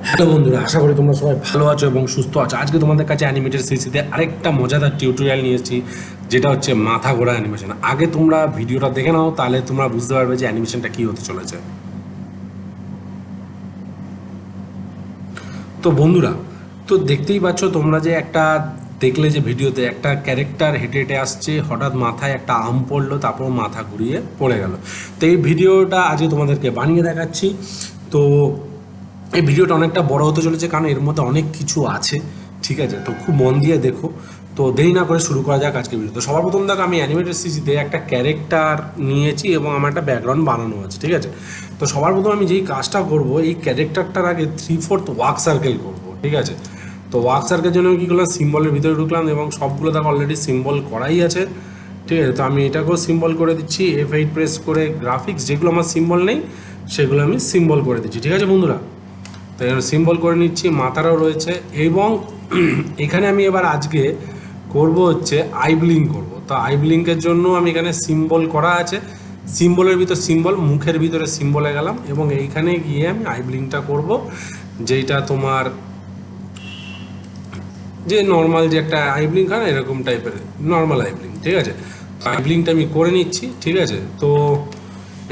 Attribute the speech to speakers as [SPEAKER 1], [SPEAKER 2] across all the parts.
[SPEAKER 1] Hello বন্ধুরা, আশা করি তোমরা সবাই ভালো আছো এবং সুস্থ আছো। আজকে তোমাদের কাছে অ্যানিমেটেড সিরিজে আরেকটা মজাদার টিউটোরিয়াল নিয়ে এসেছি, যেটা হচ্ছে মাথা ঘোরা অ্যানিমেশন। আগে তোমরা ভিডিওটা দেখে নাও, তাহলে তোমরা বুঝতে পারবে যে অ্যানিমেশনটা কী হতে চলেছে। তো বন্ধুরা, তো দেখতেই পাচ্ছ তোমরা যে একটা দেখলে যে ভিডিওতে একটা ক্যারেক্টার হেঁটে হেঁটে আসছে, হঠাৎ মাথায় একটা আম পড়লো, তারপর মাথা ঘুরিয়ে পড়ে গেল। তো এই ভিডিওটা আজকে তোমাদেরকে বানিয়ে দেখাচ্ছি। তো এই ভিডিওটা অনেকটা বড় হতে চলেছে, কারণ এর মধ্যে অনেক কিছু আছে। ঠিক আছে, তো খুব মন দিয়ে দেখো। তো দেরি না করে শুরু করা যাক আজকের ভিডিও। তো সবার প্রথম দেখো, আমি অ্যানিমেটেড সিসিতে একটা ক্যারেক্টার নিয়েছি এবং আমার একটা ব্যাকগ্রাউন্ড বানানো আছে। ঠিক আছে, তো সবার প্রথম আমি যেই কাজটা করব, এই ক্যারেক্টারটার আগে 3/4 ওয়ার্ক সার্কেল করবো। ঠিক আছে, তো ওয়ার্ক সার্কেলের জন্য আমি কী করলাম, সিম্বলের ভিতরে ঢুকলাম এবং সবগুলো দেখো অলরেডি সিম্বল করাই আছে। ঠিক আছে, তো আমি এটাকেও সিম্বল করে দিচ্ছি, F8 প্রেস করে গ্রাফিক্স যেগুলো আমার সিম্বল নেই সেগুলো আমি সিম্বল করে দিচ্ছি। ঠিক আছে বন্ধুরা, তো এখানে সিম্বল করে নিচ্ছি, মাথারও রয়েছে। এবং এখানে আমি এবার আজকে করব হচ্ছে আই ব্লিঙ্ক করব। তো আই ব্লিঙ্কের জন্য আমি এখানে সিম্বল করা আছে, সিম্বলের ভিতর সিম্বল, মুখের ভিতরে সিম্বলে গেলাম এবং এইখানে গিয়ে আমি আই ব্লিঙ্কটা করব, যেইটা তোমার যে নর্মাল যে একটা আই ব্লিঙ্ক হয় না, এরকম টাইপের নর্মাল আই ব্লিঙ্ক। ঠিক আছে, আই ব্লিঙ্কটা আমি করে নিচ্ছি। ঠিক আছে, তো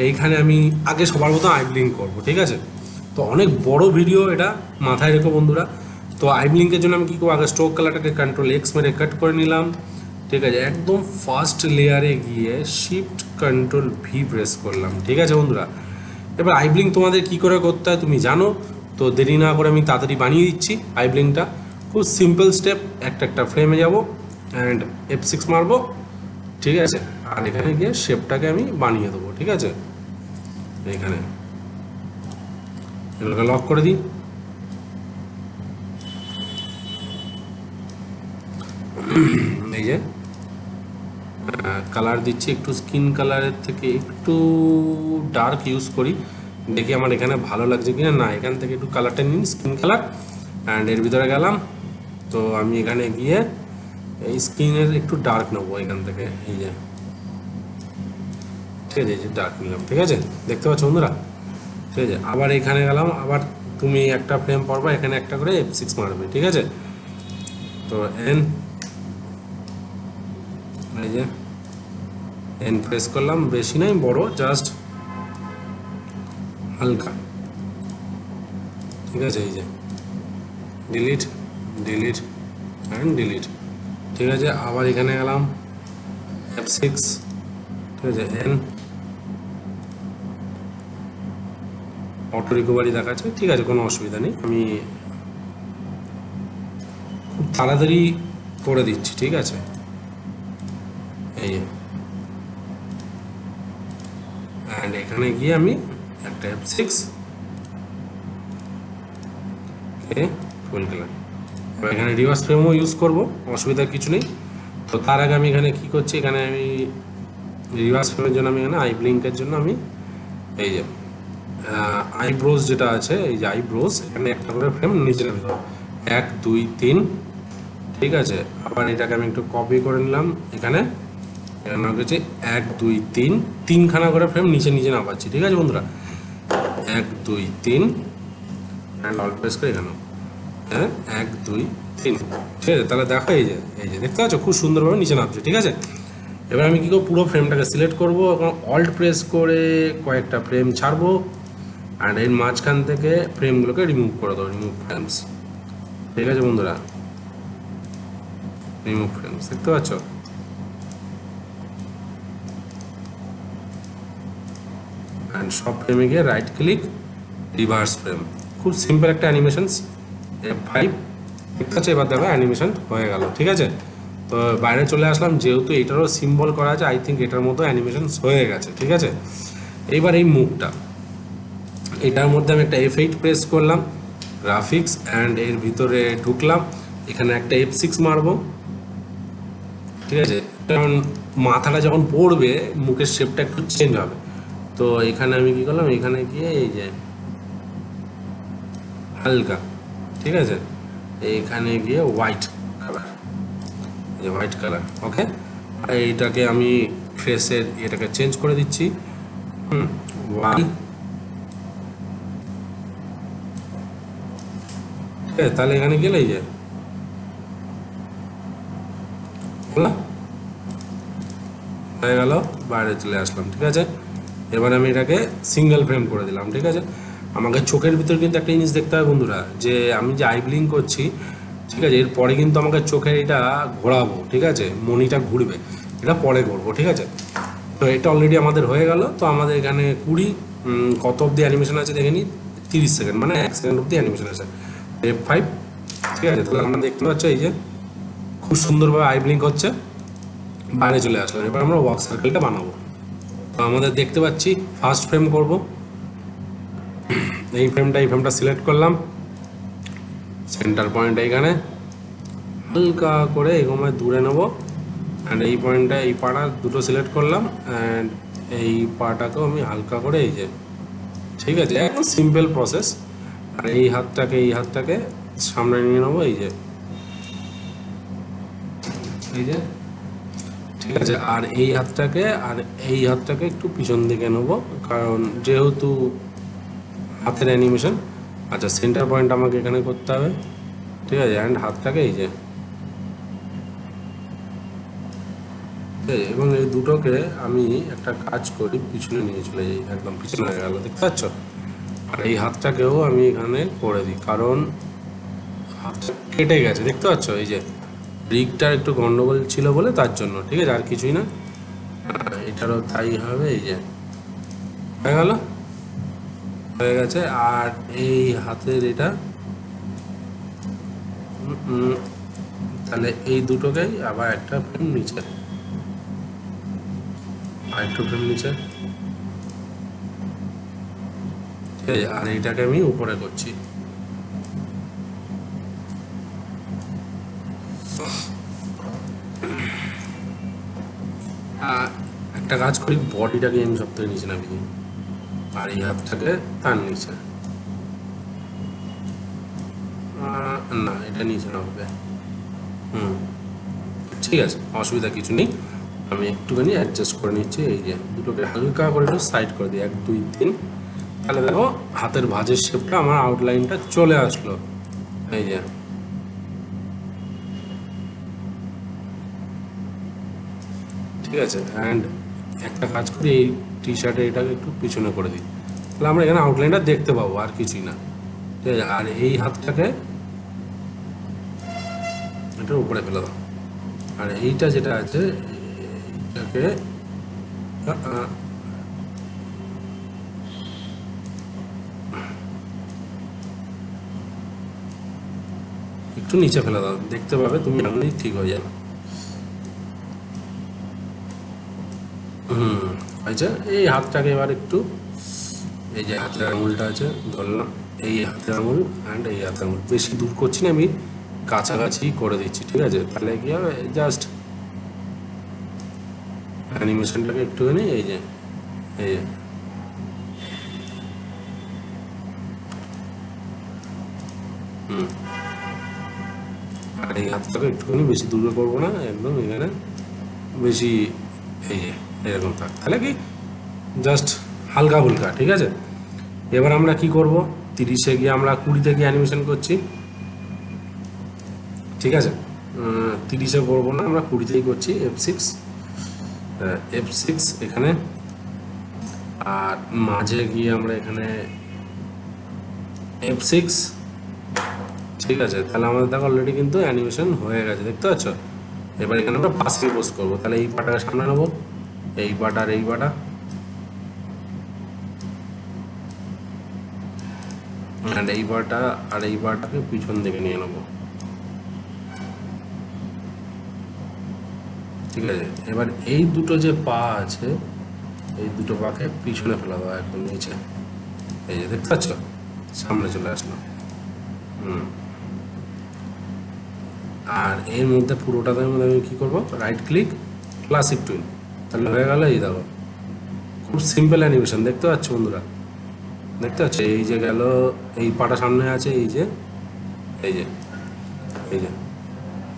[SPEAKER 1] এইখানে আমি আগে সবার মতো আই ব্লিঙ্ক করবো। ঠিক আছে, তো অনেক বড় ভিডিও, এটা মাথায় রেখো বন্ধুরা। তো আই ব্লিঙ্কের জন্য আমি কী করবো, আগে স্ট্রোক কালারটাকে Ctrl+X মেরে কাট করে নিলাম। ঠিক আছে, একদম ফার্স্ট লেয়ারে গিয়ে Shift+Ctrl+V প্রেস করলাম। ঠিক আছে বন্ধুরা, এবার আই ব্লিঙ্ক তোমাদের কী করে করতে হয় তুমি জানো। তো দেরি না করে আমি তাড়াতাড়ি বানিয়ে দিচ্ছি আই ব্লিঙ্কটা। খুব সিম্পল স্টেপ, একটা একটা ফ্রেমে যাব অ্যান্ড F6 মারবো। ঠিক আছে, আর এখানে গিয়ে শেপটাকে আমি বানিয়ে দেবো। ঠিক আছে, এখানে এগুলোকে লক করে দিই। এই যে কালার দিচ্ছি, একটু স্কিন কালারের থেকে একটু ডার্ক ইউজ করি, দেখি আমার এখানে ভালো লাগছে কিনা। না, এখান থেকে একটু কালারটা নিন, স্কিন কালার, অ্যান্ড এর ভিতরে গেলাম। তো আমি এখানে গিয়ে এই স্কিনের একটু ডার্ক নেবো এখান থেকে। এই যে ঠিক আছে, এই যে ডার্ক নিলাম। ঠিক আছে, দেখতে পাচ্ছ বন্ধুরা। ঠিক আছে, আবার এখানে গেলাম, আবার তুমি একটা ফ্রেম পড়বা, এখানে একটা করে F6 মারবে। ঠিক আছে, তো এই যে এন প্রেস করলাম, বেশি নয় বড়, জাস্ট হালকা। ঠিক আছে, এই যে ডিলিট, ডিলিট অ্যান্ড ডিলিট। ঠিক আছে, আবার এখানে গেলাম F6। ঠিক আছে, অটো রিকভারি দেখাচ্ছে। ঠিক আছে, কোনো অসুবিধা নেই, আমি খুব তাড়াতাড়ি করে দিচ্ছি। ঠিক আছে, এই অ্যান্ড এখানে গিয়ে আমি একটা F6 ফুল কালার। এবার এখানে রিভার্স ফ্রেমও ইউজ করব, অসুবিধার কিছু নেই। তো তার আগে আমি এখানে কী করছি, এখানে আমি রিভার্স ফ্রেমের জন্য আমি এখানে আই ব্লিঙ্কের জন্য আমি এই যে আইব্রোজ যেটা আছে, এই যে আইব্রোজ, এখানে একটা করে ফ্রেম নিচে নেমে দেবো, 1 2 3। ঠিক আছে, আবার এটাকে আমি একটু কপি করে নিলাম, এখানে এখানে হচ্ছে 1 2 3, তিনখানা করে ফ্রেম নিচে নিচে নামাচ্ছি। ঠিক আছে বন্ধুরা, 1 2 3 অ্যান্ড অল প্রেস করে এখানে, হ্যাঁ 1 2 3। ঠিক আছে, তাহলে দেখো এই যে দেখতে পাচ্ছ খুব সুন্দরভাবে নিচে নামছে। ঠিক আছে, এবার আমি কী করবো, পুরো ফ্রেমটাকে সিলেক্ট করবো এবং অল্ট প্রেস করে কয়েকটা ফ্রেম ছাড়বো অ্যান্ড এর মাঝখান থেকে ফ্রেমগুলোকে রিমুভ করে দেবো, রিমুভ ফ্রেমস। ঠিক আছে বন্ধুরা, রিমুভ ফ্রেমস দেখতে পাচ্ছ। অ্যান্ড সব ফ্রেমে গিয়ে রাইট ক্লিক, রিভার্স ফ্রেম। খুব সিম্পল একটা অ্যানিমেশন, F5 দেখতে পাচ্ছ। এবার দেখো অ্যানিমেশন হয়ে গেল। ঠিক আছে, তো বাইরে চলে আসলাম, যেহেতু এটারও সিম্বল করা আছে, আই থিঙ্ক এটার মতো অ্যানিমেশন হয়ে গেছে। ঠিক আছে, এইবার এই মুখটা, এটার মধ্যে আমি একটা F8 প্রেস করলাম, গ্রাফিক্স, অ্যান্ড এর ভিতরে ঢুকলাম, এখানে একটা F6 মারবো। ঠিক আছে, কারণ মাথাটা যখন পড়বে মুখের শেপটা একটু চেঞ্জ হবে। তো এখানে আমি কী করলাম, এখানে গিয়ে এই যে হালকা, ঠিক আছে, এইখানে গিয়ে হোয়াইট কালার, এই হোয়াইট কালার। ওকে, এইটাকে আমি ফেসের এটাকে চেঞ্জ করে দিচ্ছি, ওয়াই ঠিক আছে, তাহলে এখানে গেলে এই যে হয়ে গেল, বাইরে চলে আসলাম। ঠিক আছে, এবার আমি এটাকে সিঙ্গেল ফ্রেম করে দিলাম। ঠিক আছে, আমাকে চোখের ভিতর কিন্তু একটা জিনিস দেখতে হবে বন্ধুরা, যে আমি যে আই ব্লিঙ্ক করছি, ঠিক আছে, এরপরে কিন্তু আমাকে চোখের এটা ঘোরাবো। ঠিক আছে, মনিটা ঘুরবে, এটা পরে করবো। ঠিক আছে, তো এটা অলরেডি আমাদের হয়ে গেল। তো আমাদের এখানে 20 কত অবধি অ্যানিমেশন আছে দেখে নিই, 30 সেকেন্ড, মানে 1 সেকেন্ড অবধি অ্যানিমেশন আছে। F5। ঠিক আছে, তাহলে আমরা দেখতে পাচ্ছি এই যে খুব সুন্দরভাবে আই ব্লিঙ্ক হচ্ছে, বাইরে চলে আসলাম। এবার আমরা ওয়ার্ক সার্কেলটা বানাবো। তো আমাদের দেখতে পাচ্ছি ফার্স্ট ফ্রেম করব, এই ফ্রেমটা সিলেক্ট করলাম, সেন্টার পয়েন্ট এইখানে হালকা করে এগোমে দূরে নেব, অ্যান্ড এই পয়েন্টটা এই পাটা দুটো সিলেক্ট করলাম, অ্যান্ড এই পাটাকেও আমি হালকা করে এই যে, ঠিক আছে, একদম সিম্পল প্রসেস। আর এই হাতটাকে সামনে নিয়ে নেবো, এই যে, ঠিক আছে, আর এই হাতটাকে একটু পিছন দিকে নেবো, কারণ যেহেতু হাতের অ্যানিমেশন। আচ্ছা, সেন্টার পয়েন্ট আমাকে এখানে করতে হবে। ঠিক আছে, অ্যান্ড হাতটাকে এই যে, এবং এই দুটোকে আমি একটা কাজ করি, পিছনে নিয়ে চলে যাই, একদম পিছনে হয়ে গেল, দেখতে পাচ্ছ। আর এই হাতটাকেও আমি এখানে করে দিই, কারণ হাতটা কেটে গেছে, দেখতে পাচ্ছ, এই যে রিগটার একটু গন্ডগোল ছিল বলে, তার জন্য। ঠিক আছে, আর কিছুই না, এটারও তাই হবে। এই যে হয়ে গেল, হয়ে গেছে। আর এই হাতের এটা তাহলে এই দুটোকেই আবার একটা ফ্রেম নিচে, আরেকটু ফ্রেম নিচে, ঠিক আছে, আর এইটাকে আমি উপরে করছি। একটা কাজ করি, বডিটাকে আমি সব থেকে নিচে নামিয়ে দিই, আর এই হাতটাকে তার নিচে, না এটা নিচে নামবে। ঠিক আছে, অসুবিধা কিছু নেই, আমি একটুখানি অ্যাডজাস্ট করে নিচ্ছি। এই যে দুটোকে হালকা করে একটু সাইড করে দিই, 1 2 3, তাহলে দেখো হাতের ভাঁজের শেপটা আমার আউটলাইনটা চলে আসলো। এই যে, ঠিক আছে, অ্যান্ড একটা কাজ করি, এই টি শার্টে এটাকে একটু পিছনে করে দিই, তাহলে আমরা এখানে আউটলাইনটা দেখতে পাবো, আর কিছুই না। ঠিক আছে, আর এই হাতটাকে এটার উপরে ফেলে দাও, আর এইটা যেটা আছে এইটাকে একটু নিচে ফেলে দাও, দেখতে পাবে তুমি, এমনি ঠিক হয়ে যাবে। আচ্ছা, এই হাতটাকে এবার একটু, এই যে হাতের আঙুলটা আছে ধরলাম, এই হাতের আঙুল অ্যান্ড এই হাতের আঙুল বেশি দূর করছি না, আমি কাছাকাছি করে দিচ্ছি। ঠিক আছে, তাহলে কি হবে, জাস্ট অ্যানিমেশনটাকে একটুখানি এই যে, এই যে, আর এই হাতটাকে একটুখানি বেশি দূরে করবো না, একদম এখানে বেশি, এই যে এরকম থাক, তাহলে কি জাস্ট হালকা ফুলকা। ঠিক আছে, এবার আমরা কি করব, 30-এ গিয়ে আমরা 20-তে গিয়ে অ্যানিমেশন করছি। ঠিক আছে, 30-এ করবো না, আমরা 20-তেই করছি। F6 এখানে, আর মাঝে গিয়ে আমরা এখানে F6। ঠিক আছে, তাহলে আমাদের দেখো অলরেডি কিন্তু অ্যানিমেশন হয়ে গেছে, দেখতে পাচ্ছ। এবার এখানে আমরা পাশে পোজ করবো, তাহলে এই পাটাকে সামনে নেবো, এই পাটা আর এই পাটা, অ্যান্ড এই পাটা আর এই পাটাকে পিছন দিকে নিয়ে নেবো। ঠিক আছে, এবার এই দুটো যে পা আছে, এই দুটো পাকে পিছনে ফেলা দেওয়া একদম নিচে, এই যে দেখতে পাচ্ছ, সামনে চলে আসলো। আর এর মধ্যে পুরোটার মধ্যে আমি কী করবো, রাইট ক্লিক, ক্লাসিক টুল, তাহলে হয়ে গেল। এই দেখো খুব সিম্পল অ্যানিমেশন, দেখতে পাচ্ছ বন্ধুরা, দেখতে পাচ্ছ, এই যে গেল, এই পাটা সামনে আছে, এই যে, এই যে, এই যে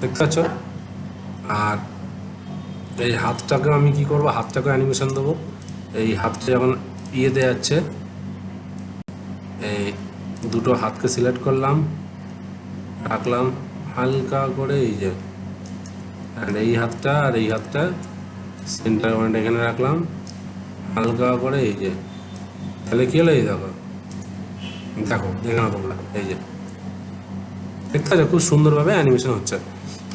[SPEAKER 1] দেখতে পাচ্ছ। আর এই হাতটাকে আমি কি করব, হাতটাকে অ্যানিমেশন দেবো। এই হাতটা যখন ইয়েতে যাচ্ছে, এই দুটো হাতকে সিলেক্ট করলাম, রাখলাম হালকা করে, এই যে, আর এই হাতটা আর এই হাতটা সেন্টার পয়েন্ট এখানে রাখলাম হালকা করে, এই যে, তাহলে কি হলো, এই দেখো দেখো দেখে না তোমরা, এই যে দেখতে পাচ্ছ খুব সুন্দরভাবে অ্যানিমেশন হচ্ছে।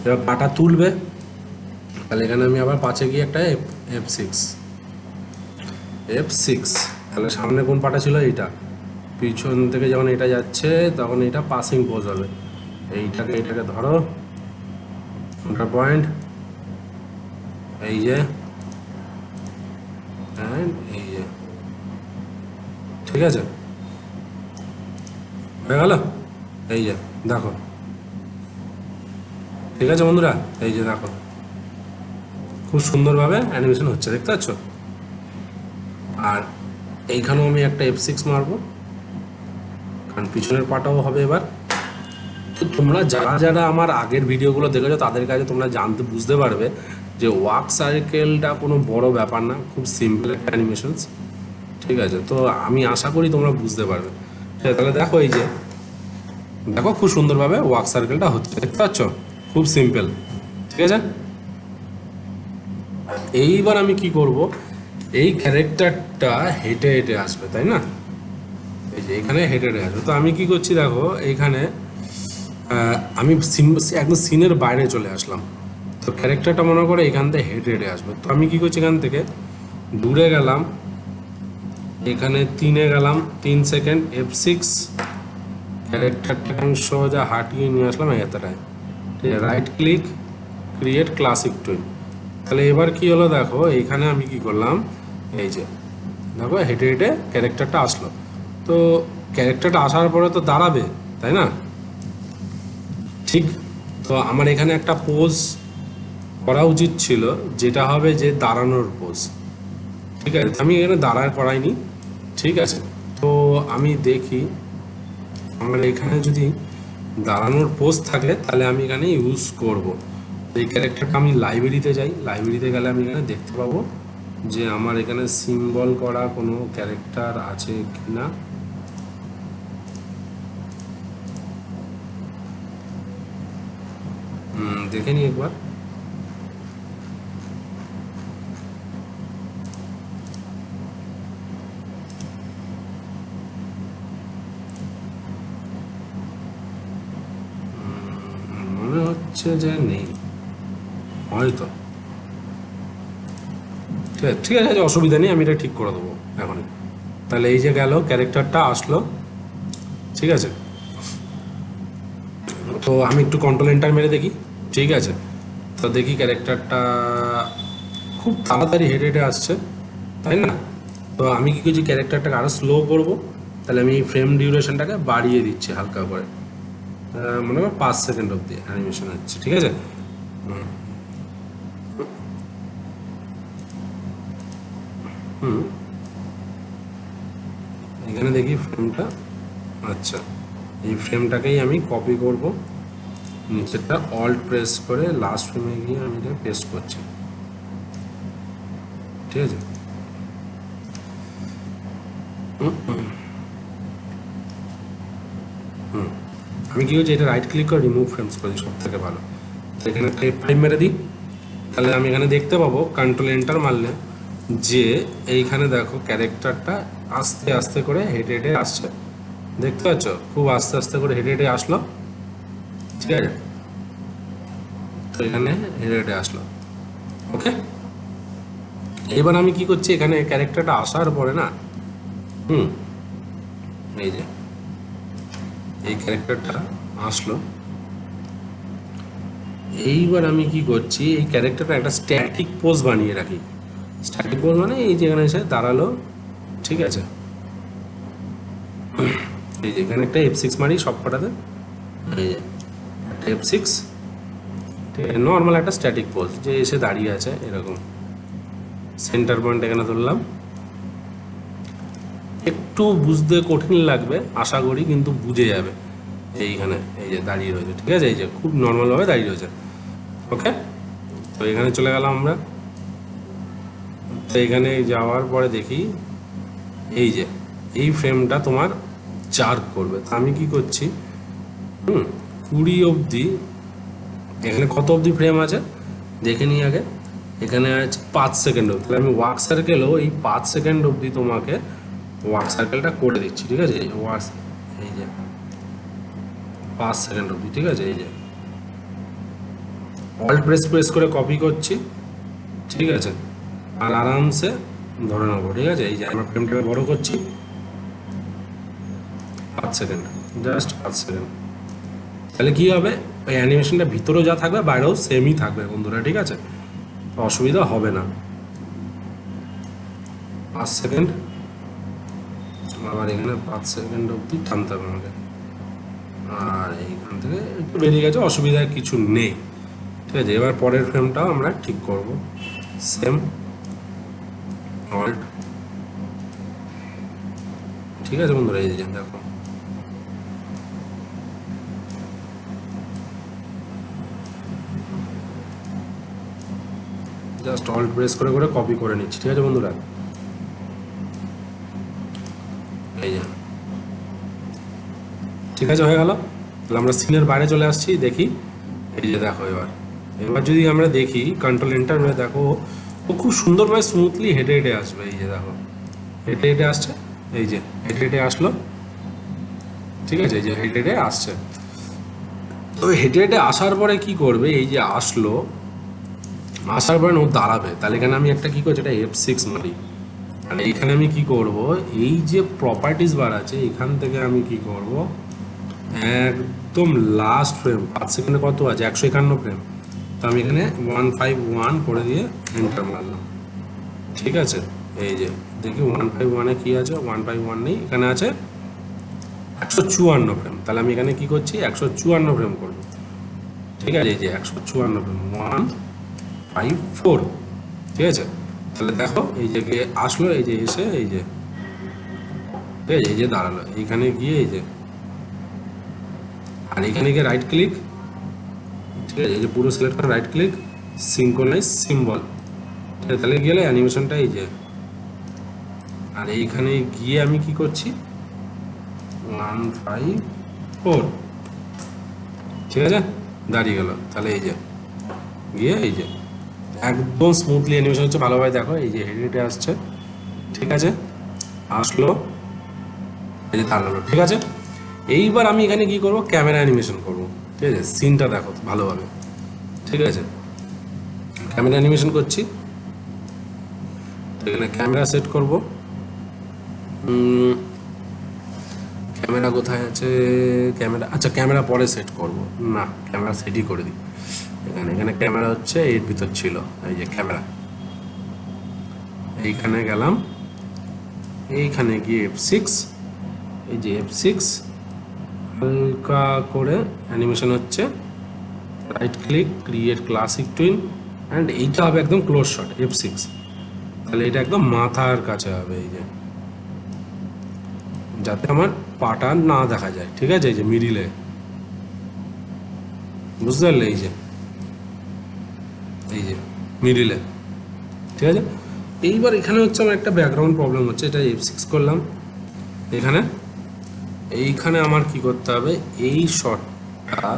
[SPEAKER 1] এবার পাটা তুলবে, তাহলে এখানে আমি আবার পাশে গিয়ে একটা F6, তাহলে সামনে কোন পাটা ছিল, এইটা, পিছন থেকে যখন এটা যাচ্ছে তখন এটা পাসিং পোজ হবে। এইটাকে ধরো সেন্টার পয়েন্ট, এই যে, অ্যান্ড এই যে, ঠিক আছে, হয়ে গেল, এই যে দেখো, ঠিক আছে বন্ধুরা, এই যে দেখো খুব সুন্দরভাবে অ্যানিমেশন হচ্ছে, দেখতে পাচ্ছ। আর এইখানেও আমি একটা F6 মারবো, কারণ পিছনের পাটাও হবে এবার। তো তোমরা যারা যারা আমার আগের ভিডিওগুলো দেখেছো তাদের কাছে তোমরা বুঝতে পারবে যে ওয়ার্ক সার্কেলটা কোনো বড় ব্যাপার না, খুব সিম্পল একটা অ্যানিমেশনস, ঠিক আছে। তো আমি আশা করি তোমরা বুঝতে পারবে। তাহলে দেখো, এই যে দেখো খুব সুন্দরভাবে ওয়ার্ক সার্কেলটা হচ্ছে, দেখতে পাচ্ছ, খুব সিম্পল, ঠিক আছে। এইবার আমি কি করব, এই ক্যারেক্টারটা হেঁটে হেঁটে আসবে, তাই না, এই যে এখানে হেঁটে হেঁটে আসবে। তো আমি কি করছি দেখো, এইখানে আমি একদম সিনের বাইরে চলে আসলাম। তো ক্যারেক্টারটা মনে করে এখান থেকে হেঁটে হেঁটে আসবে। তো আমি কি করছি, এখান থেকে দূরে গেলাম, এখানে 3-এ গেলাম, 3 সেকেন্ড, F6, ক্যারেক্টারটাকে আমি সোজা হাঁটিয়ে নিয়ে আসলাম এতটায়, ঠিক আছে, right click, create classic twin. তাহলে এবার কি হলো দেখো, এইখানে আমি কি করলাম, এই যে দেখো হেঁটে হেঁটে ক্যারেক্টারটা আসলো। তো ক্যারেক্টারটা আসার পরে তো দাঁড়াবে, তাই না, ঠিক। তো আমার এখানে একটা পোজ করা উচিত ছিল, যেটা হবে যে দাঁড়ানোর পোজ, ঠিক আছে। আমি এখানে দাঁড়ায় করাইনি, ঠিক আছে। তো আমি দেখি আমার এখানে যদি দাঁড়ানোর পোজ থাকে তাহলে আমি এখানে ইউজ করব। এই ক্যারেক্টারটা আমি লাইব্রেরিতে যাই, লাইব্রেরিতে গেলে আমি এখানে দেখতে পাবো যে আমার এখানে সিম্বল করা কোনো ক্যারেক্টার আছে কিনা। দেখে নি একবার, মনে হচ্ছে যে নেই হয়তো, ঠিক আছে, ঠিক আছে, অসুবিধা নেই, আমি এটা ঠিক করে দেবো এখনই। তাহলে এই যে গেল ক্যারেক্টারটা আসলো, ঠিক আছে। তো আমি একটু কন্ট্রোল এন্টার মেরে দেখি, ঠিক আছে। তো দেখি ক্যারেক্টারটা খুব তাড়াতাড়ি হেঁটে হেঁটে আসছে, তাই না। তো আমি কি করছি, ক্যারেক্টারটাকে আরও স্লো করব। তাহলে আমি ফ্রেম ডিউরেশনটাকে বাড়িয়ে দিচ্ছি হালকা করে, মনে হয় 5 সেকেন্ড অবধি অ্যানিমেশন হচ্ছে, ঠিক আছে। এখানে দেখি ফ্রেমটা, আচ্ছা, এই ফ্রেমটাকেই আমি কপি করব, নিচেরটা অল্ট প্রেস করে লাস্ট ফ্রেমে গিয়ে আমি এটা পেস্ট করছি, ঠিক আছে। আমি কি হচ্ছে, এটা রাইট ক্লিক করে রিমুভ ফ্রেমস করি, সব থেকে ভালো। তো এখানে একটা F5 মেরে দিই, তাহলে আমি এখানে দেখতে পাবো কন্ট্রোল এন্টার মারলে যে এইখানে দেখো ক্যারেক্টারটা আস্তে আস্তে করে হেঁটে হেঁটে আসছে, দেখতে পাচ্ছ, খুব আস্তে আস্তে করে হেঁটে হেঁটে আসলো, ঠিক আছে। তো এখানে হেঁটে হেঁটে আসলো, ওকে। এবার আমি কি করছি, এখানে ক্যারেক্টারটা আসার পরে না, এই যে এই ক্যারেক্টারটা আসলো, এইবার আমি কি করছি, এই ক্যারেক্টারটা একটা স্ট্যাটিক পোজ বানিয়ে রাখি। স্ট্যাটিক পোজ মানে এই যে এখানে এসে দাঁড়ালো, ঠিক আছে। এই যে এখানে একটা F6 মারি সব কটাতে, এই যে একটা F6, ঠিক আছে, নর্মাল একটা স্ট্যাটিক পোজ, যে এসে দাঁড়িয়ে আছে এরকম। সেন্টার পয়েন্ট এখানে ধরলাম, একটু বুঝতে কঠিন লাগবে আশা করি, কিন্তু বুঝে যাবে। এইখানে এই যে দাঁড়িয়ে রয়েছে, ঠিক আছে, এই যে খুব নর্মালভাবে দাঁড়িয়ে রয়েছে, ওকে। তো এখানে চলে গেলাম আমরা। তো এখানে যাওয়ার পরে দেখি এই যে এই ফ্রেমটা তোমার জার্ক করবে। তো আমি কি করছি, 20 অবধি, এখানে কত অবধি ফ্রেম আছে দেখে নিই আগে। এখানে আছে 5 সেকেন্ড অবধি, তাহলে আমি ওয়ার্ক সার্কেলও এই 5 সেকেন্ড অবধি তোমাকে ওয়ার্ক সার্কেলটা করে দিচ্ছি, ঠিক আছে। এই যে 5 সেকেন্ড অবধি, ঠিক আছে। এই যে অল্ট প্রেস করে কপি করছি, ঠিক আছে, আর আরামসে ধরে নেবো, ঠিক আছে। এই যে আমার ফ্রেমটাকে বড় করছি, 5 সেকেন্ড, জাস্ট 5 সেকেন্ড। তাহলে কি হবে, ওই অ্যানিমেশনটা ভিতরেও যা থাকবে বাইরেও সেমই থাকবে বন্ধুরা, ঠিক আছে, অসুবিধা হবে না। 5 সেকেন্ড, আবার এখানে 5 সেকেন্ড অবধি টানতে হবে আমাকে, আর এইখান থেকে একটু বেরিয়ে গেছে, অসুবিধার কিছু নেই, ঠিক আছে। এবার পরের ফ্রেমটাও আমরা ঠিক করব, সেম অল্ট, ঠিক আছে বন্ধুরা। এই যে দেখো জাস্ট অল্ট প্রেস করে কপি করে নিচ্ছি, ঠিক আছে বন্ধুরা। এই যে ঠিক আছে, হয়ে গেল। তাহলে আমরা সিনের বাইরে চলে আসছি, দেখি। এই যে দেখো, এবার যদি আমরা দেখি কন্ট্রোল এন্টার মেরে, দেখো ও খুব সুন্দরভাবে স্মুথলি হেঁটে হেঁটে আসবে। এই যে দেখো হেঁটে হেঁটে আসছে, এই যে হেঁটে হেঁটে আসলো, ঠিক আছে। এই যে হেঁটে হেঁটে আসছে, তো হেঁটে হেঁটে আসার পরে কি করবে, এই যে আসলো, আসার পরে ও দাঁড়াবে। তাহলে এখানে আমি একটা কি করছি, এটা F6 মারি, আর এইখানে আমি কি করব, এই যে প্রপার্টিস বার আছে এখান থেকে আমি কি করব, একদম লাস্ট ফ্রেম 5 সেকেন্ডে কত আছে, 151 ফ্রেম, তো আমি এখানে 151 করে দিয়ে এন্টার মারলাম, ঠিক আছে। এই যে দেখি 151-এ কি আছে, 151 নেই, এখানে আছে 154 ফ্রেম। তাহলে আমি এখানে কি করছি, 154 ফ্রেম করব, ঠিক আছে। এই যে 154 ফ্রেম, 154, ঠিক আছে। তাহলে দেখো এই যে আসলো, এই যে এসে এই যে, ঠিক আছে, এই যে দাঁড়ালো, এইখানে গিয়ে এই যে, আর এখানে গিয়ে রাইট ক্লিক, ঠিক আছে, এই যে পুরো সিলেক্ট করে রাইট ক্লিক, সিঙ্ক্রোনাইজ সিম্বল, ঠিক আছে। তাহলে গেলে অ্যানিমেশনটা এই যে, আর এইখানে গিয়ে আমি কি করছি, 154, ঠিক আছে, দাঁড়িয়ে গেল। তাহলে এই যে গিয়ে এই যে একদম স্মুথলি অ্যানিমেশন হচ্ছে, ভালোভাবে দেখো, এই যে হেডে আসছে, ঠিক আছে, আসলো, এই যে দাঁড়ালো, ঠিক আছে। এইবার আমি এখানে কি করব, ক্যামেরা অ্যানিমেশন করব, ঠিক আছে। সিনটা দেখো ভালোভাবে, ঠিক আছে। ক্যামেরা অ্যানিমেশন করছি, এখানে ক্যামেরা সেট করব, ক্যামেরা কোথায় আছে, ক্যামেরা, আচ্ছা ক্যামেরা পরে সেট করব, না ক্যামেরা সেটই করে দিই। এখানে ক্যামেরা হচ্ছে এর ভিতর ছিল, এই যে ক্যামেরা, এইখানে গেলাম, এইখানে গিয়ে F6, এই যে F6, হালকা করে অ্যানিমেশন হচ্ছে, right click, create classic twin, and এইটা হবে একদম ক্লোজ শট, F6। তাহলে এটা একদম মাথার কাছে হবে, এই যে যাতে আমার পাটা না দেখা যায়, ঠিক আছে। এই যে মিডিলে, বুঝতে পারলে, এই যে মিডিলে, ঠিক আছে। এইবার এখানে হচ্ছে আমার একটা ব্যাকগ্রাউন্ড প্রবলেম হচ্ছে, এটা F6 করলাম, এইখানে আমার কি করতে হবে, এই শটটা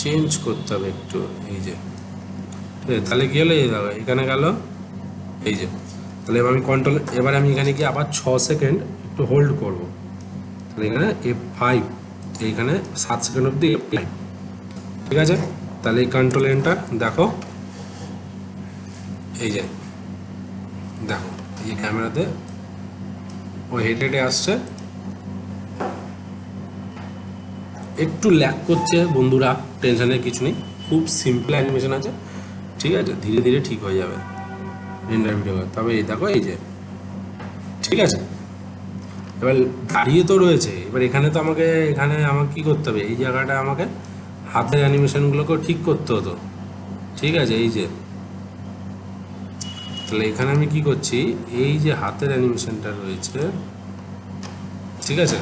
[SPEAKER 1] চেঞ্জ করতে হবে একটু, এই যে, তাহলে কি হলো, এই দেখো এখানে গেল, এই যে, তাহলে এবার আমি কন্ট্রোল, এবার আমি এখানে গিয়ে আবার 6 সেকেন্ড একটু হোল্ড করব, তাহলে এখানে F5, এইখানে 7 সেকেন্ড অবধি F5, ঠিক আছে। তাহলে এই কন্ট্রোল এন্টার, দেখো এই যে দেখো, এই যে ক্যামেরাতে ও হেডে আসছে, একটু ল্যাগ করছে বন্ধুরা, টেনশনের কিছু নেই, খুব সিম্পল অ্যানিমেশন আছে, ঠিক আছে, ধীরে ধীরে ঠিক হয়ে যাবে রেন্ডার ভিডিও। তবে এই দেখো, এই যে ঠিক আছে। এবার দাঁড়িয়ে তো রয়েছে, এবার এখানে তো আমাকে কি করতে হবে, এই জায়গাটা আমাকে হাতের অ্যানিমেশনগুলোকেও ঠিক করতে হতো, ঠিক আছে। এই যে তাহলে এখানে আমি কি করছি, এই যে হাতের অ্যানিমেশনটা রয়েছে, ঠিক আছে,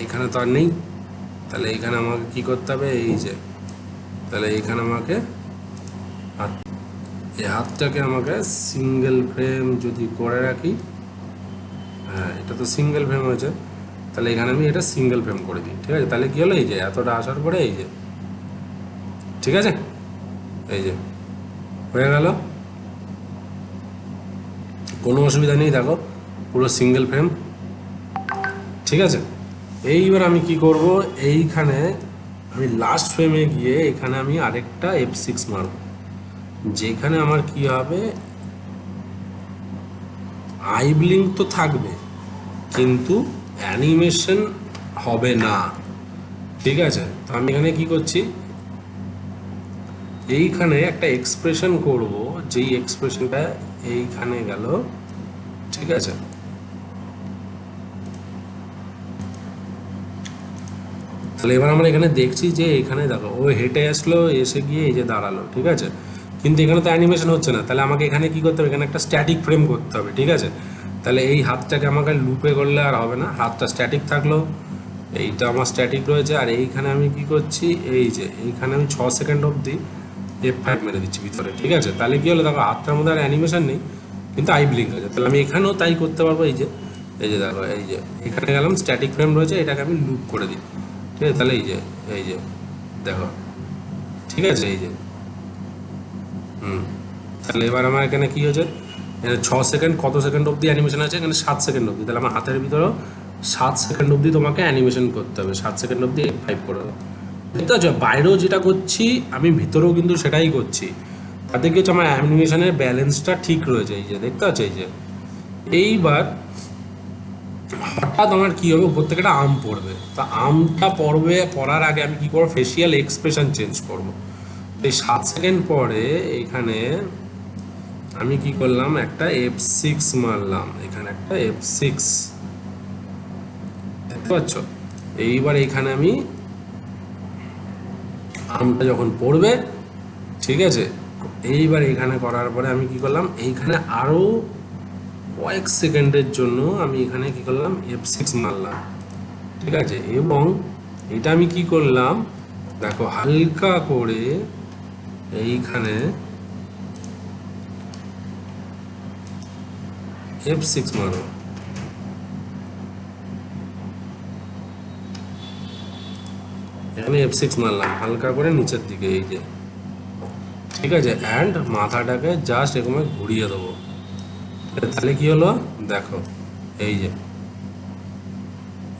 [SPEAKER 1] এখানে তো আর নেই, তাহলে এখানে আমাকে কি করতে হবে, এই যে, তাহলে এখানে আমাকে এই হাতটাকে আমাকে সিঙ্গেল ফ্রেম যদি করে রাখি, হ্যাঁ, এটা তো সিঙ্গেল ফ্রেম হয়েছে, তাহলে এখানে আমি এটা সিঙ্গেল ফ্রেম করে দিই। ঠিক আছে, তাহলে কী হলো, এই যে এতটা আসার পরে এই যে, ঠিক আছে, এই যে হয়ে গেল, কোনো অসুবিধা নেই। দেখো পুরো সিঙ্গেল ফ্রেম। ঠিক আছে, এইবার আমি কি করব, এইখানে আমি লাস্ট ফ্রেমে গিয়ে এখানে আমি আরেকটা F6 মারব, যেখানে আমার কি হবে, আই ব্লিঙ্ক তো থাকবে কিন্তু অ্যানিমেশন হবে না। ঠিক আছে, তো আমি এখানে কি করছি, এইখানে একটা এক্সপ্রেশন করব, যেই এক্সপ্রেশনটা এইখানে গেল। ঠিক আছে, তাহলে এবার আমরা এখানে দেখছি যে এখানে দেখো ও হেঁটে আসলো, এসে গিয়ে এই যে দাঁড়ালো। ঠিক আছে, কিন্তু এখানে তো অ্যানিমেশন হচ্ছে না, তাহলে আমাকে এখানে কি করতে হবে, এখানে একটা স্ট্যাটিক ফ্রেম করতে হবে। ঠিক আছে, তাহলে এই হাতটাকে আমাকে লুপে করলে আর হবে না, হাতটা স্ট্যাটিক থাকলো, এইটা আমার স্ট্যাটিক রয়েছে। আর এইখানে আমি কি করছি, এই যে এইখানে আমি 6 সেকেন্ড অবধি F5 মেরে দিচ্ছি ভিতরে। ঠিক আছে, তাহলে কি হলো, দেখো হাতটার মধ্যে আর অ্যানিমেশন নেই কিন্তু আই ব্লিঙ্ক আছে। তাহলে আমি এখানেও তাই করতে পারবো, এই যে দেখো, এই যে এখানে গেলাম, স্ট্যাটিক ফ্রেম রয়েছে, এটাকে আমি লুপ করে দিই। ঠিক আছে, তাহলে এই যে দেখো, ঠিক আছে, এই যে তাহলে এবার আমার এখানে কি হয়েছে, 6 সেকেন্ড, কত সেকেন্ড অবধি অ্যানিমেশন আছে এখানে, 7 সেকেন্ড অবধি। তাহলে আমার হাতের ভিতরেও 7 সেকেন্ড অবধি তোমাকে অ্যানিমেশন করতে হবে, 7 সেকেন্ড অবধি F5 করে দেবো। বুঝতে পারছো, বাইরেও যেটা করছি আমি ভিতরেও কিন্তু সেটাই করছি, তাতে কি হচ্ছে, আমার অ্যানিমেশনের ব্যালেন্সটা ঠিক রয়েছে। এই যে দেখতে পাচ্ছ, এই যে এইবার হঠাৎ আমার কী হবে, উপর থেকে একটা আম পড়বে, তা আমটা পড়ার আগে আমি কী করবো, ফেসিয়াল এক্সপ্রেশন চেঞ্জ করবো। এই 7 সেকেন্ড পরে এখানে আমি কি করলাম, একটা F6 মারলাম, এখানে একটা F6, দেখতে পাচ্ছ। এইবার এইখানে আমি আমটা যখন পড়বে, ঠিক আছে, এইবার এইখানে করার পরে আমি কি করলাম, এইখানে আরও কয়েক সেকেন্ডের জন্য আমি এখানে কি করলাম, F6 মারলাম। ঠিক আছে, এবং এটা আমি কি করলাম, দেখো হালকা করে এইখানে F6 মারো, এখানে F6 মারলাম হালকা করে নিচের দিকে, এই যে, ঠিক আছে, অ্যান্ড মাথাটাকে জাস্ট এরকম ঘুরিয়ে দেবো। তাহলে কি হলো, দেখো, এই যে,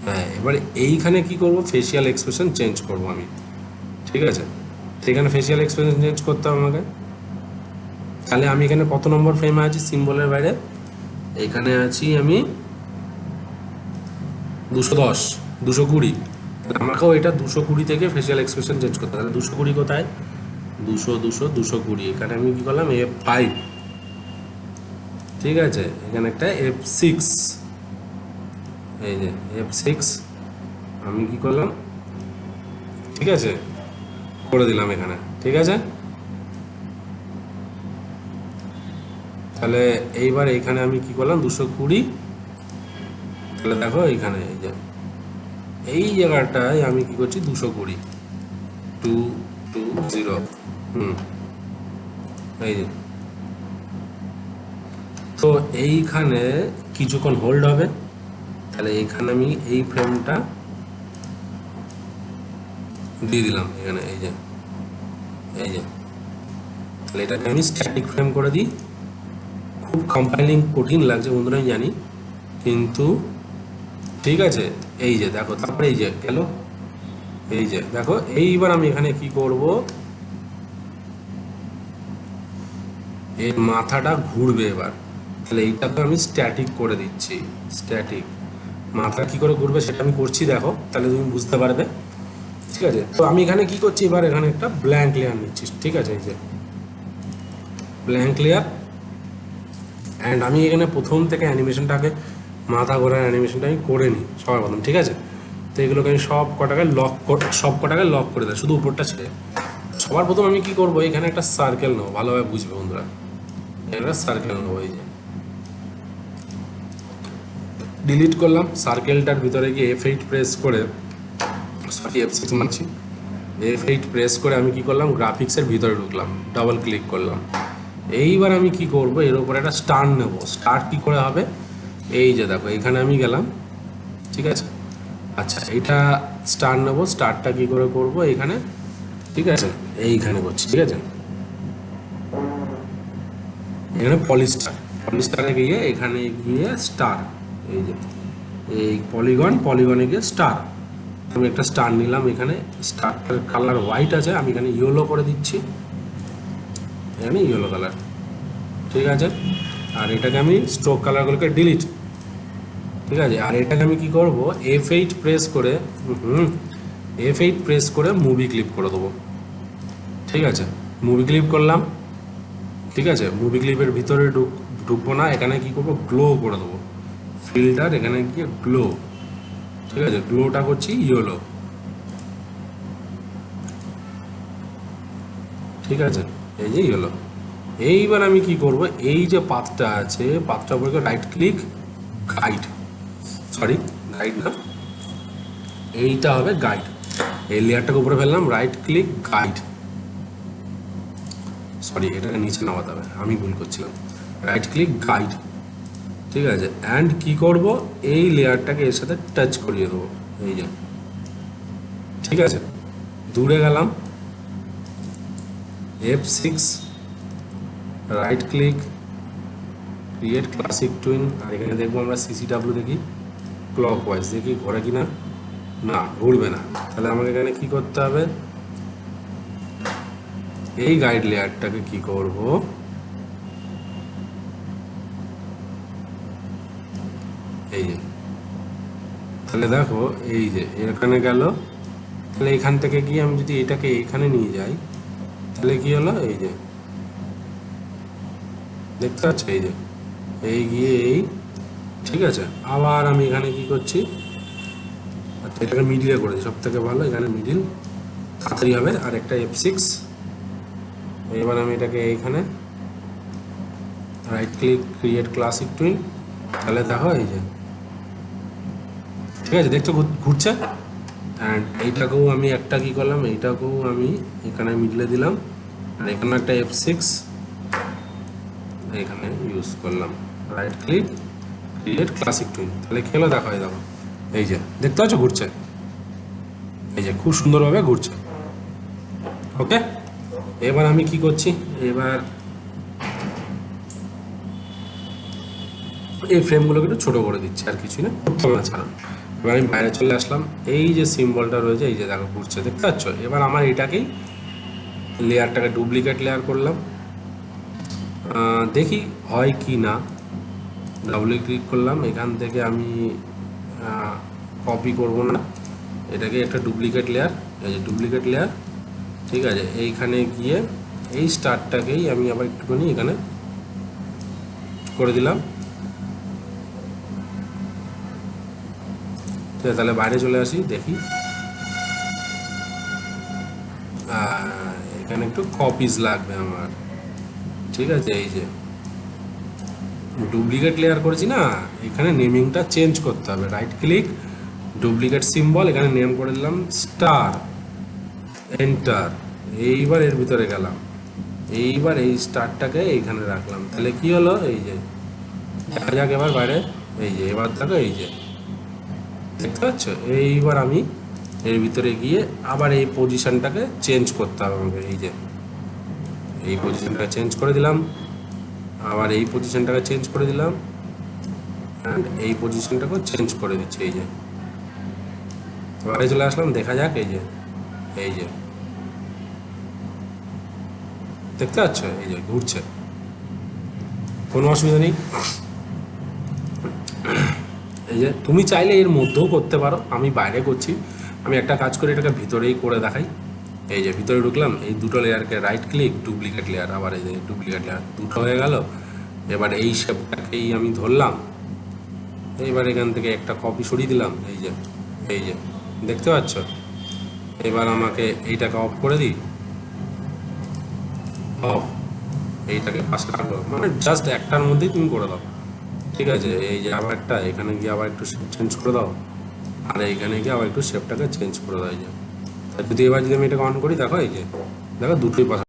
[SPEAKER 1] হ্যাঁ, এবারে এইখানে কি করব, ফেসিয়াল এক্সপ্রেশন চেঞ্জ করব আমি। ঠিক আছে, এখানে ফেসিয়াল এক্সপ্রেশন চেঞ্জ করতে হবে আমাকে। তাহলে আমি এখানে কত নম্বর ফ্রেমে আছি সিম্বলের বাইরে, এখানে আছি আমি 210, 220। আমাকেও এটা 220 থেকে ফেসিয়াল এক্সপ্রেশন চেঞ্জ করতে হবে। 220 কোথায়, 220, এখানে আমি কি করলাম, F5। ঠিক আছে, এখানে একটা F6, এই যে F6 আমি কি করলাম, ঠিক আছে, করে দিলাম এখানে। ঠিক আছে, তাহলে এইবার এইখানে আমি কি করলাম, 220। তাহলে দেখো এইখানে এই যে এই জায়গাটায় আমি কি করছি, 220, 220, এই যে। তো এইখানে কিছুক্ষণ হোল্ড হবে, তাহলে এইখানে আমি এই ফ্রেমটা দিয়ে দিলাম এখানে, এই যে, তাহলে এটাকে আমি স্ট্যাটিক ফ্রেম করে দিই। খুব কম্পাইলিং কঠিন লাগছে বন্ধুরা, আমি জানি, কিন্তু ঠিক আছে। এই যে দেখো, তারপরে এই যে গেল, এই যে দেখো, এইবার আমি এখানে কি করব, এর মাথাটা ঘুরবে এবার, তাহলে এইটাকে আমি স্ট্যাটিক করে দিচ্ছি। স্ট্যাটিক মাথা কি করে ঘুরবে সেটা আমি করছি, দেখো, তাহলে তুমি বুঝতে পারবে। ঠিক আছে, তো আমি এখানে কি করছি, এবার এখানে একটা ব্ল্যাঙ্ক লেয়ার নিচ্ছি। ঠিক আছে, এই যে ব্ল্যাঙ্ক লেয়ার, অ্যান্ড আমি এখানে প্রথম থেকে অ্যানিমেশনটাকে, মাথা ঘোরার অ্যানিমেশনটা আমি করে নিই সবার প্রথম। ঠিক আছে, তো এগুলোকে আমি সব কটাকে লক করে দেয়, শুধু উপরটা ছেড়ে। সবার প্রথম আমি কি করব, এখানে একটা সার্কেল নেবো, ভালোভাবে বুঝবে বন্ধুরা, একটা সার্কেল নেবো, এই যে ডিলিট করলাম, সার্কেলটার ভিতরে গিয়ে F8 প্রেস করে, সরি F6 মারছি, F8 প্রেস করে আমি কি করলাম, গ্রাফিক্সের ভিতরে ঢুকলাম, ডাবল ক্লিক করলাম। এইবার আমি কি করব, এর উপরে একটা স্টার নেব। স্টার কি করে হবে, এই যে দেখো এখানে আমি গেলাম, ঠিক আছে। আচ্ছা এটা স্টার নেবো, স্টারটা কি করে করব এখানে, ঠিক আছে, এইখানে করছি, ঠিক আছে। এখানে পলিস্টার, পলিস্টারে গিয়ে এখানে গিয়ে স্টার, এই যে এই পলিগনে গিয়ে স্টার, আমি একটা স্টার নিলাম। এখানে স্টারটার কালার হোয়াইট আছে, আমি এখানে ইয়েলো করে দিচ্ছি, এখানে ইয়েলো কালার, ঠিক আছে। আর এটাকে আমি স্ট্রোক কালারগুলোকে ডিলিট, ঠিক আছে। আর এটাকে আমি কি করব, F8 প্রেস করে, F8 প্রেস করে মুভি ক্লিপ করে দেবো, ঠিক আছে। মুভি ক্লিপ করলাম, ঠিক আছে। মুভি ক্লিপের ভিতরে ঢুকবো না, এখানে কি করবো, গ্লো করে দেবো, ফিল্টার এখানে গিয়ে গ্লো, ঠিক আছে। গ্লোটা করছি ইয়েলো, ঠিক আছে, এই যে ইয়েলো। এইবার আমি কি করব, এই যে পাথটা আছে, পাথটার উপরে right click, guide, sorry guide না, এইটা হবে গাইড। এই লেয়ারটাকে উপরে ফেললাম, রাইট ক্লিক গাইড, সরি এটাকে নিচে নামাতে হবে, আমি ভুল করছিলাম, রাইট ক্লিক গাইড, ঠিক আছে। অ্যান্ড কি করব, এই লেয়ারটাকে এর সাথে টাচ করিয়ে দেবো, এই যে, ঠিক আছে। দূরে গেলাম, F6 right click, create classic twin, আর এখানে দেখবো আমরা CCW দেখি, ক্লক ওয়াইজ দেখি ঘোরে কিনা, না ঘুরবে না। তাহলে আমাকে এখানে কি করতে হবে, এই গাইড লেয়ারটাকে কি করব, এই যে, তাহলে দেখো এই যে এখানে গেল, তাহলে এখান থেকে গিয়ে আমি যদি এটাকে এখানে নিয়ে যাই, তাহলে কি হলো, এই যে দেখতে পাচ্ছ, এই যে এই গিয়ে এই, ঠিক আছে। আবার আমি এখানে কি করছি, আচ্ছা এটাকে মিডিলে করে দিই, সব থেকে ভালো এখানে মিডিল তাড়াতাড়ি হবে। আর একটা F6, এবার আমি এটাকে এইখানে right click, create classic twin, তাহলে দেখো এই যে, ঠিক আছে, দেখছো ঘুরছে। অ্যান্ড এইটাকেও আমি একটা কি করলাম, এইটাকেও আমি এখানে মিডলে দিলাম, আর এখানে একটা F6 এখানে ইউজ করলাম, right click, create classic twin, তাহলে খেলো দেখো, এই দেখো এই যে দেখতে পাচ্ছ ঘুরছে, এই যে খুব সুন্দরভাবে ঘুরছে, ওকে। এবার আমি কি করছি, এবার এই ফ্রেমগুলোকে একটু ছোটো করে দিচ্ছি, আর কিছুই না, করতে হবে না ছাড়া। এবার আমি বাইরে চলে আসলাম, এই যে সিম্বলটা রয়েছে, এই যে দেখো ঘুরছে, দেখতে পাচ্ছ। এবার আমার এটাকেই লেয়ারটাকে ডুপ্লিকেট লেয়ার করলাম, দেখি হয় কি না, ডাবল ক্লিক করলাম, এখান থেকে আমি কপি করব না, এটাকে একটা ডুপ্লিকেট লেয়ার, এই যে ডুপ্লিকেট লেয়ার, ঠিক আছে। এইখানে গিয়ে এই স্টারটাকেই আমি আবার একটুখানি এখানে করে দিলাম, ঠিক আছে। তাহলে বাইরে চলে আসি, দেখি এখানে একটু কপিজ লাগবে আমার, ঠিক আছে। এই যে ডুপ্লিকেট লেয়ার করেছি না, এখানে নেমিংটা চেঞ্জ করতে হবে, রাইট ক্লিক, ডুপ্লিকেট সিম্বল, এখানে নেম করে দিলাম স্টার, এন্টার। এইবার এর ভিতরে গেলাম, এইবার এই স্টারটাকে এইখানে রাখলাম, তাহলে কি হলো, এই যে দেখা যাক এবার বাইরে, এই যে এবার দেখো, এই যে দেখতে পাচ্ছ। এইবার আমি এর ভিতরে গিয়ে আবার এই পজিশনটাকে চেঞ্জ করতে হবে আমাকে, এই যে এই পজিশনটাকে চেঞ্জ করে দিলাম, আবার এই পজিশনটাকে চেঞ্জ করে দিলাম, অ্যান্ড এই পজিশনটাকেও চেঞ্জ করে দিচ্ছি, এই যে বাইরে চলে আসলাম, দেখা যাক, এই যে এই যে দেখতে পাচ্ছ, এই যে ঘুরছে, কোনো অসুবিধা নেই। এই যে তুমি চাইলে এর মধ্যেও করতে পারো, আমি বাইরে করছি, আমি একটা কাজ করে এটাকে ভিতরেই করে দেখাই। এই যে ভিতরে ঢুকলাম, এই দুটো লেয়ারকে রাইট ক্লিক, ডুপ্লিকেট লেয়ার, আবার এই যে ডুপ্লিকেট লেয়ার দুটো হয়ে গেল। এবার এই শেপটাকেই আমি ধরলাম, এইবার এখান থেকে একটা কপি সরিয়ে দিলাম, এই যে দেখতে পাচ্ছ। এবার আমাকে এইটাকে অফ করে দিই, অফ, এইটাকে পাশে রাখবো, মানে জাস্ট একটার মধ্যেই তুমি করে দাও, ঠিক আছে। এই যে আবার একটা এখানে গিয়ে আবার একটু চেঞ্জ করে দাও, আর এইখানে গিয়ে আবার একটু শেপটাকে চেঞ্জ করে দাও, এই যে। যদি এবার যদি আমি এটাকে অন করি, দেখো এই যে দেখো দুটোই পাশা,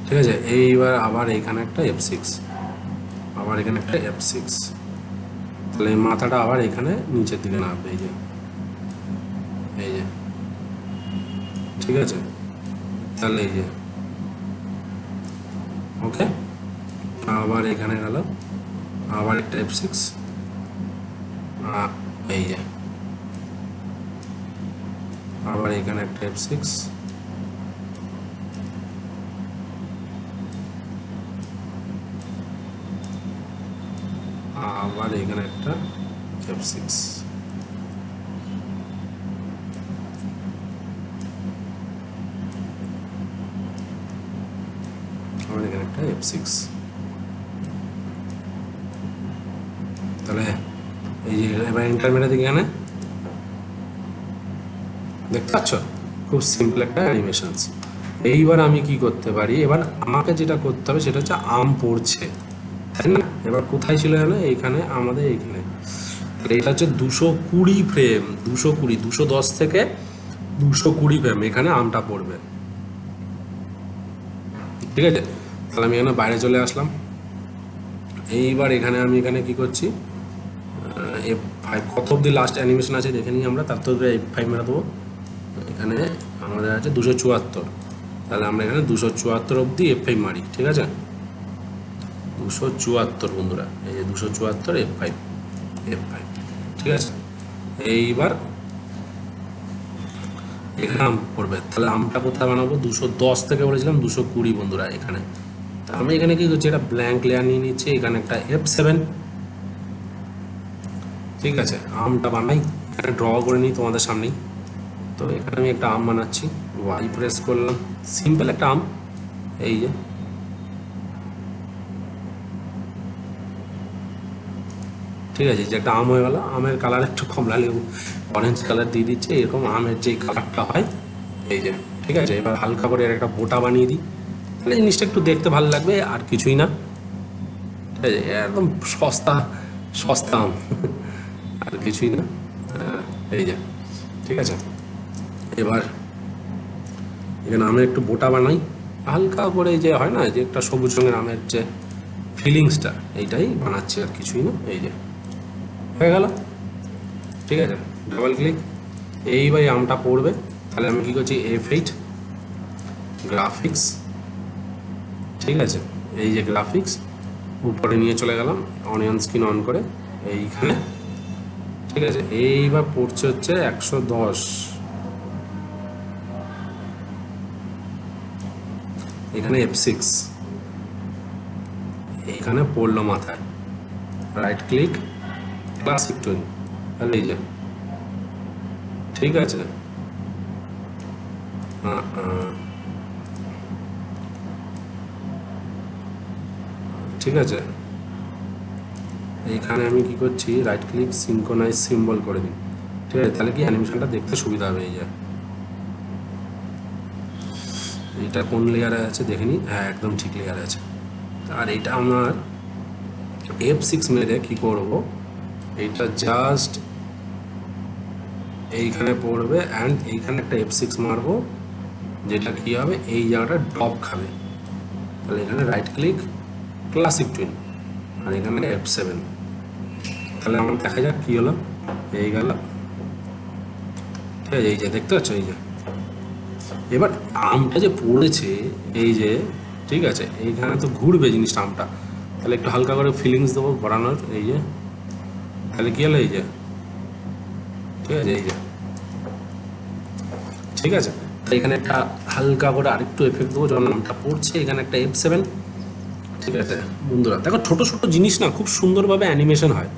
[SPEAKER 1] ঠিক আছে। এইবার আবার এইখানে একটা F6, আবার এখানে একটা F6, তাহলে মাথাটা আবার এখানে নিচের দিকে নামবে, এই যে ঠিক আছে। তাহলে এই যে ওকে, আবার এখানে গেল, আবার একটা F6, এই যে আবার এখানে একটা F6, আবার এখানে একটা F6, আবার এখানে একটা F6। তাহলে এই যে এবার ইন্টারমিডিয়েট দিকে এখানে দেখতে পাচ্ছ, খুব সিম্পল একটা অ্যানিমেশনস। এইবার আমি কি করতে পারি, এবার আমাকে যেটা করতে হবে সেটা হচ্ছে আম পড়ছে, তাই না? এবার কোথায় ছিল জানো, এইখানে আমাদের এইখানে। এটা হচ্ছে 220 ফ্রেম, 220, 210 থেকে 220 ফ্রেম এখানে আমটা পড়বে, ঠিক আছে। তাহলে আমি এখানে বাইরে চলে আসলাম। এইবার এখানে আমি এখানে কি করছি, F5 কত অব্দি লাস্ট অ্যানিমেশন আছে দেখে নিই আমরা, তার তো F5 মেরে দেবো। এখানে আমাদের আছে 274, তাহলে আমরা এখানে 274 অব্দি F5 মারি, ঠিক আছে। 274 বন্ধুরা, এই যে 274 F5, ঠিক আছে। এইবার এখানে আম পড়বে, তাহলে আমটা কোথায় বানাবো, 210 থেকে বলেছিলাম 220 বন্ধুরা এখানে। তা আমি এখানে কি করছি, এটা ব্ল্যাঙ্ক লেয়ার নিয়ে নিচ্ছি, এখানে একটা F7, ঠিক আছে। আমটা বানাই, এখানে ড্র করে নিই তোমাদের সামনেই। তো এখানে আমি একটা আম বানাচ্ছি, ওয়াই প্রেস করলাম, সিম্পল একটা আম, এই যে ঠিক আছে, যে একটা আম হয়ে গেল। আমের কালার একটু কমলা লেবু অরেঞ্জ কালার দিয়ে দিচ্ছে, এরকম আমের যে কালারটা হয়, এই যে ঠিক আছে। এবার হালকা করে এর একটা বোটা বানিয়ে দিই, তাহলে জিনিসটা একটু দেখতে ভালো লাগবে, আর কিছুই না, ঠিক আছে। একদম সস্তা সস্তা আম আর কিছুই না, এই যে ঠিক আছে। এবার এখানে আমের একটু বোটা বানাই হালকা করে, যে হয় না যে একটা সবুজ রঙের আমের যে ফিলিংসটা, এইটাই বানাচ্ছি আর কিছুই না, এই যে হয়ে গেল, ঠিক আছে। ডাবল ক্লিক, এইবার আমটা পড়বে, তাহলে আমি কি করছি, F8 গ্রাফিক্স, ঠিক আছে। এই যে গ্রাফিক্স উপরে নিয়ে চলে গেলাম, অনিয়ন স্ক্রিন অন করে এইখানে, ঠিক আছে। এইবার পড়ছে হচ্ছে 110, এখানে F6, এইখানে পড়লো মাথায়, রাইট ক্লিক ক্লাসিক টুন, তাহলে এই যে ঠিক আছে। ঠিক আছে, এইখানে আমি কি করছি, রাইট ক্লিক সিনক্রোনাইজ সিম্বল করে দিই, ঠিক আছে। তাহলে কি অ্যানিমেশনটা দেখতে সুবিধা হবে, এই যে এইটা কোন লেয়ারে আছে দেখে নিই, হ্যাঁ একদম ঠিক লেয়ারে আছে। আর এইটা আমার F6 মেরে কি করব, এইটা জাস্ট এইখানে পড়বে, অ্যান্ড এইখানে একটা F6 মারবো, যেটা কি হবে, এই জায়গাটা ড্রপ খাবে। তাহলে এখানে রাইট ক্লিক ক্লাসিক টুইন, আর এখানে F7, তাহলে আমার দেখা যাক কি হলো, এই গেল, ঠিক আছে। এই যে দেখতে পাচ্ছ, এই যে এবার আমটা যে পড়েছে, এই যে ঠিক আছে, এইখানে তো ঘুরবে জিনিসটা আমটা, তাহলে একটু হালকা করে ফিলিংস দেবো ঘোরানোর, এই যে তাহলে কি হলো, এই যে ঠিক আছে, এই যে ঠিক আছে। তো এখানে একটা হালকা করে আরেকটু এফেক্ট দেবো যখন আমটা পড়ছে, এখানে একটা F7, ঠিক আছে। বন্ধুরা দেখো, ছোট ছোট জিনিস না খুব সুন্দরভাবে অ্যানিমেশন হয়,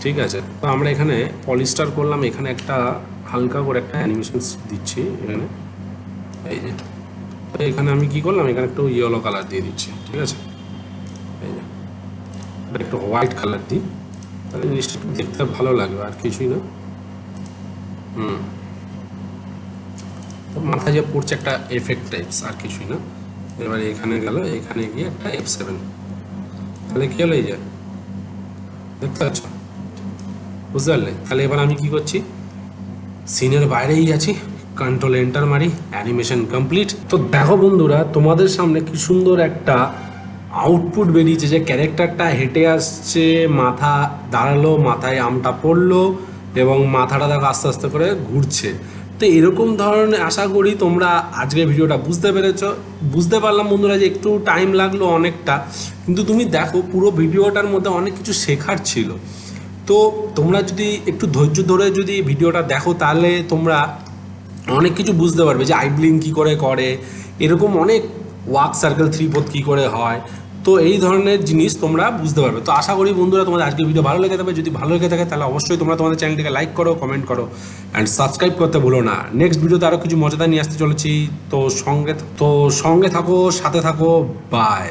[SPEAKER 1] ঠিক আছে। তো আমরা এখানে পলিস্টার করলাম, এখানে একটা হালকা করে একটা অ্যানিমেশন দিচ্ছি এখানে, এই যে এখানে আমি কি করলাম, এখানে একটু ইয়েলো কালার দিয়ে দিচ্ছি, ঠিক আছে। এই যে একটু হোয়াইট কালার দিই, তাহলে জিনিসটা একটু দেখতে ভালো লাগবে, আর কিছুই না। তো মাথায় যে পড়ছে একটা এফেক্ট টাইপস, আর কিছুই না। এবার এখানে গেল, এখানে গিয়ে একটা F7, তাহলে কি হলো, এই যে দেখতে পাচ্ছ, বুঝতে পারলে। তাহলে এবার আমি কি করছি, সিনের বাইরেই আছি, কন্ট্রোল এন্টার মারি, অ্যানিমেশন কমপ্লিট। তো দেখো বন্ধুরা, তোমাদের সামনে কি সুন্দর একটা আউটপুট বেরিয়েছে, যে ক্যারেক্টারটা হেঁটে আসছে, মাথা দাঁড়ালো, মাথায় আমটা পড়লো এবং মাথাটা দেখো আস্তে আস্তে করে ঘুরছে। তো এরকম ধরনের আশা করি তোমরা আজকের ভিডিওটা বুঝতে পেরেছো। বুঝতে পারলাম বন্ধুরা যে একটু টাইম লাগলো অনেকটা, কিন্তু তুমি দেখো পুরো ভিডিওটার মধ্যে অনেক কিছু শেখার ছিল। তো তোমরা যদি একটু ধৈর্য ধরে যদি ভিডিওটা দেখো তাহলে তোমরা অনেক কিছু বুঝতে পারবে, যে আইব্লিং কী করে করে, এরকম অনেক ওয়ার্ক সার্কেল 3/4 কী করে হয়। তো এই ধরনের জিনিস তোমরা বুঝতে পারবে। তো আশা করি বন্ধুরা তোমাদের আজকের ভিডিও ভালো লেগে থাকবে। যদি ভালো লেগে থাকে তাহলে অবশ্যই তোমরা তোমাদের চ্যানেলটিকে লাইক করো, কমেন্ট করো অ্যান্ড সাবস্ক্রাইব করতে ভুলো না। নেক্সট ভিডিওতে আরও কিছু মজাদার নিয়ে আসতে চলেছি। তো সঙ্গে থাকো, সাথে থাকো। বাই।